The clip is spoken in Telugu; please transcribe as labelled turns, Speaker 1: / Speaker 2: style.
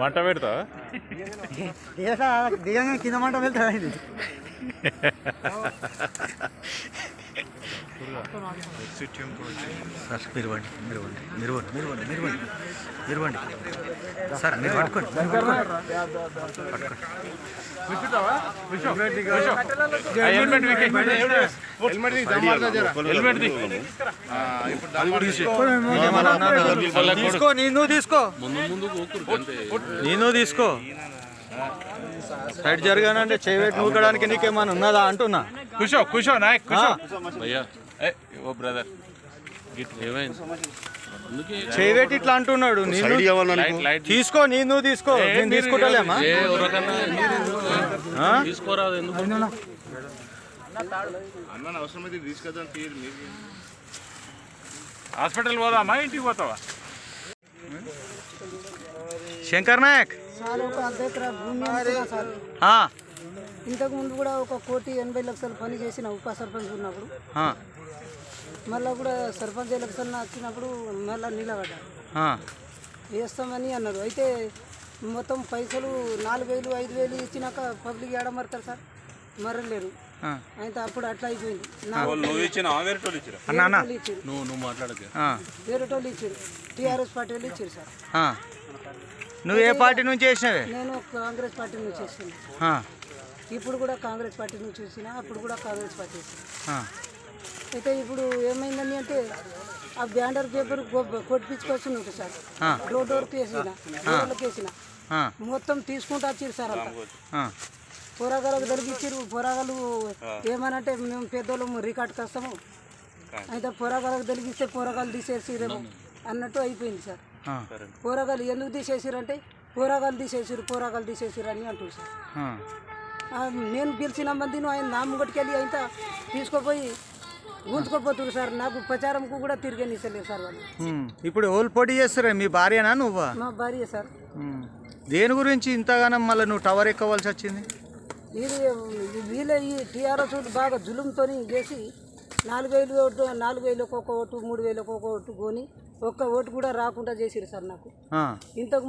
Speaker 1: మంట పెడతా
Speaker 2: కింద మంట వెళ్తా
Speaker 3: సార్ మీరు
Speaker 2: తీసుకో సైడ్ జరగానంటే చేయబెట్టి నూకడానికి నీకేమన్నా ఉన్నదా అంటున్నా.
Speaker 1: కూర్చో నాయక్ భయ్యా ఓ బ్రదర్
Speaker 2: చేయబెట్టి ఇట్లా అంటున్నాడు. తీసుకో నువ్వు తీసుకో, నేను తీసుకుంటాలేమా.
Speaker 1: తీసుకోరాదు ఎందుకు హాస్పిటల్ పోదామా ఇంటికి పోతావా?
Speaker 2: శంకర్ నాయక్
Speaker 4: సార్ ఒక అర్ధ ఎకరా భూమి సార్. ఇంతకు ముందు కూడా 1,80,00,000 పని చేసిన ఉప సర్పంచ్ ఉన్నప్పుడు. మళ్ళీ కూడా సర్పంచ్ ఎలక్షన్ వచ్చినప్పుడు మళ్ళీ నిలబడ్డారు, వేస్తామని అన్నారు. అయితే మొత్తం పైసలు 4,000 5,000 ఇచ్చినాక పబ్లిక్ ఏడమరుతారు సార్, మరలేరు. అయితే అప్పుడు అట్లా అయిపోయింది. వేరే వాళ్ళు ఇచ్చారు, టీఆర్ఎస్ పార్టీ వాళ్ళు ఇచ్చారు సార్.
Speaker 2: నువ్వు ఏ పార్టీ నుంచి చేసినావే?
Speaker 4: నేను కాంగ్రెస్ పార్టీ నుంచి చేసిన. ఇప్పుడు కూడా కాంగ్రెస్ పార్టీ నుంచి వచ్చిన, అప్పుడు కూడా కాంగ్రెస్ పార్టీ చేసిన. అయితే ఇప్పుడు ఏమైందని అంటే ఆ బ్యానర్ పేపర్ కొట్టించుకొచ్చింది సార్. డోర్కి వేసిన, డోర్లకు వేసిన మొత్తం తీసుకుంటూ వచ్చారు సార్. అంతా పోరాగాలకు తొలగిచ్చారు. పోరాగాలు ఏమనంటే మేము పెద్దోళ్ళము రికార్డుకి వస్తాము, అయితే పోరాగాలకు తొలగిస్తే పోరాగాలు తీసేసిరేమో అన్నట్టు అయిపోయింది సార్. పోరాగాలు ఎందుకు తీసేసిరంటే పోరాగాలు తీసేసిరు అని అంటారు సార్. నేను పిలిచిన మందిని ఆయన నా ముంగటికెళ్ళి అయితే తీసుకోపోయి ఊంచుకోపోతున్నారు సార్. నాకు ప్రచారంకు కూడా తిరిగనిస్తలేదు సార్ వాళ్ళు.
Speaker 2: ఇప్పుడు ఓళ్ళు పోటీ చేస్తారా? మీ భార్యనా నువ్వా?
Speaker 4: మా భార్య సార్.
Speaker 2: దేని గురించి ఇంతగానం మళ్ళీ నువ్వు టవర్ ఎక్కవలసి వచ్చింది?
Speaker 4: ఇది వీళ్ళ ఈ టీఆర్ఎస్ బాగా జులుంతో చేసి 4,000 ఓటు, 4,000 ఒక ఓటు, 3,000 ఒక ఓటు కొని ఒక్క ఓటు కూడా రాకుండా చేసిరు సార్ నాకు. ఇంతకు